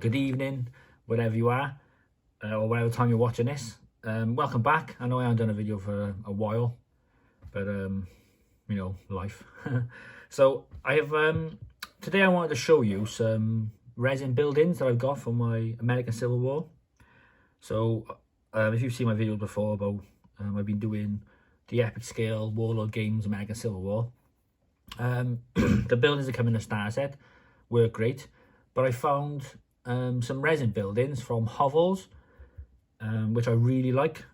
good evening, wherever you are, or whatever time you're watching this. Welcome back. I know I haven't done a video for a while, but you know, life. So I have today I wanted to show you some resin buildings that I've got for my American Civil War. So if you've seen my videos before about I've been doing the epic scale Warlord Games American Civil War. The buildings that come in the starter set work great, but I found some resin buildings from hovels, which I really like.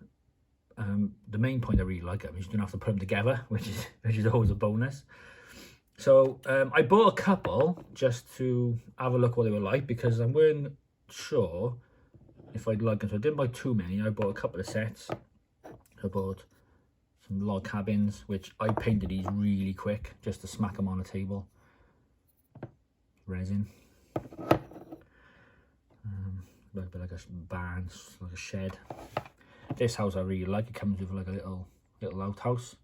The main point I really like is you don't have to put them together, which is always a bonus. So I bought a couple just to have a look what they were like, because I weren't sure if I'd like them, so I didn't buy too many. I bought a couple of sets. I bought some log cabins, which I painted these really quick just to smack them on the table. Resin. Like a barn, like a shed. This house I really like. It comes with like a little outhouse,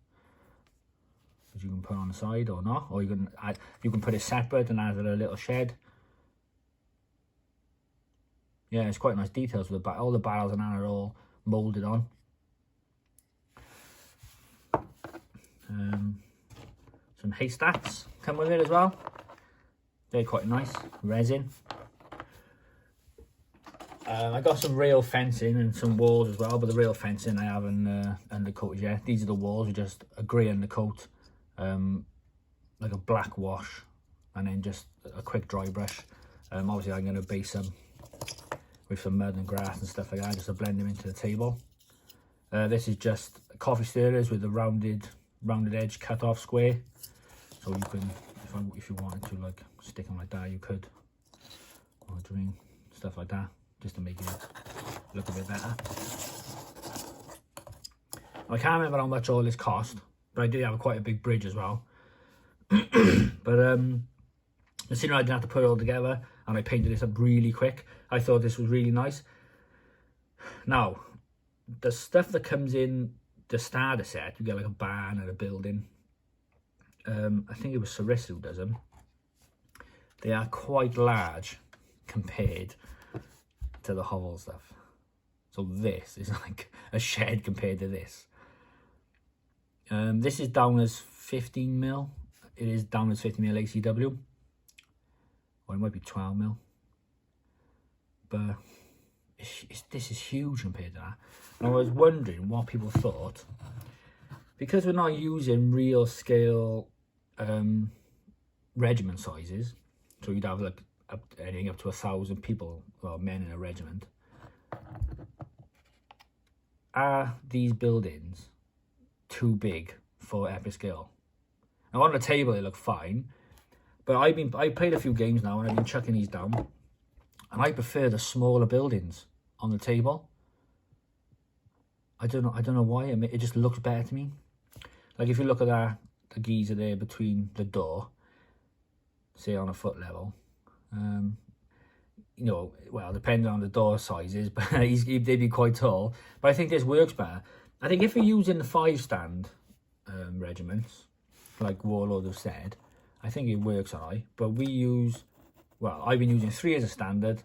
which you can put on the side or not, or you can put it separate and add a little shed. Yeah, it's quite nice details with the all the barrels and that are all moulded on. Some haystacks come with it as well. They're quite nice. Resin. I got some rail fencing and some walls as well, but the rail fencing I haven't undercoated yet. These are the walls with just a grey undercoat, like a black wash, and then just a quick dry brush. Obviously I'm going to base them with some mud and grass and stuff like that, just to blend them into the table. This is just coffee stirrers with a rounded edge cut off square, so you can, if you wanted to like stick them like that, you could, or doing stuff like that, just to make it look a bit better. I can't remember how much all this cost, but I did have quite a big bridge as well. But considering I didn't have to put it all together, and I painted this up really quick, I thought this was really nice. Now, the stuff that comes in the starter set, you get like a barn and a building. I think it was Sarissa who does them. They are quite large compared to the hovel stuff. So this is like a shed compared to this. This is down as 15mm. It is down as 15mm ACW. Or it might be 12mm. But this is huge compared to that. And I was wondering what people thought, because we're not using real scale regiment sizes, so you'd have like anything up to 1,000 people or men in a regiment. Are these buildings too big for epic scale? Now on the table they look fine, but I played a few games now and I've been chucking these down, and I prefer the smaller buildings on the table. I don't know why. It just looks better to me. Like if you look at that, the geezer there between the door, say on a foot level, you know, well, depending on the door sizes, but they'd be quite tall. But I think this works better. I think if you're using the 5-stand regiments, like Warlord have said, I think it works alright. But we use, well, I've been using 3 as a standard,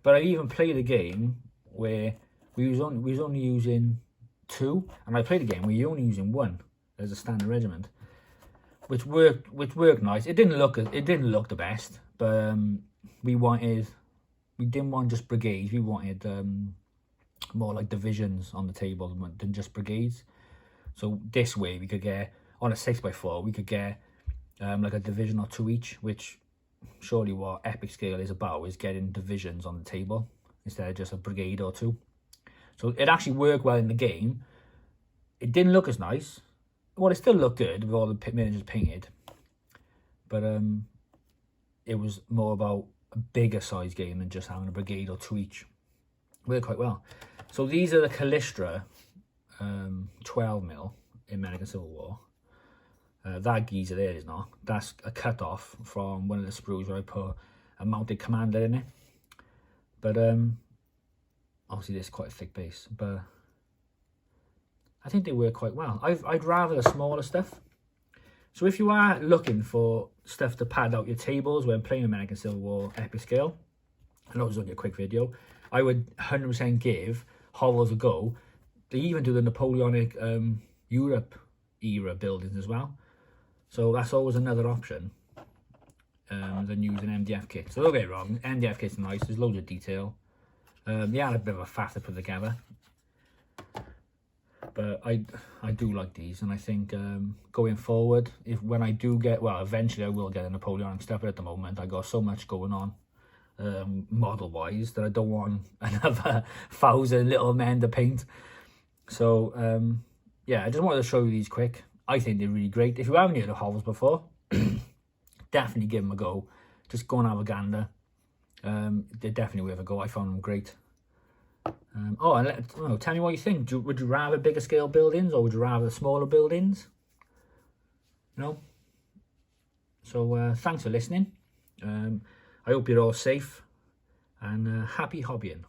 but I even played a game where we was only using 2, and I played a game where you're only using 1 as a standard regiment, which worked nice. It didn't look the best, but we didn't want just brigades. We wanted more like divisions on the table than just brigades. So this way we could get, on a 6x4, we could get like a division or 2 each, which surely what epic scale is about, is getting divisions on the table instead of just a brigade or 2. So it actually worked well in the game. It didn't look as nice. Well, it still looked good with all the miniatures painted, but it was more about a bigger size game than just having a brigade or 2 each. Worked quite well. So these are the Callistra 12mm in American Civil War. That geezer there is not. That's a cut off from one of the sprues where I put a mounted commander in it. But obviously this is quite a thick base, but I think they work quite well. I'd rather the smaller stuff. So if you are looking for stuff to pad out your tables when playing American Civil War epic scale, I know it was only a quick video. I would 100% give hovels a go. They even do the Napoleonic Europe era buildings as well. So that's always another option than using MDF kits. So don't get it wrong, MDF kits are nice, there's loads of detail. They are a bit of a faff to put together. But I do like these, and I think going forward, when I do get, well, eventually I will get a Napoleonic stuff, but at the moment I got so much going on model wise that I don't want another 1,000 little men to paint. So yeah, I just wanted to show you these quick. I think they're really great. If you haven't heard of hovels before, definitely give them a go. Just go and have a gander. They're definitely worth a go. I found them great. Tell me what you think. Would you rather bigger scale buildings, or would you rather smaller buildings? You know? So thanks for listening. I hope you're all safe, and happy hobbying.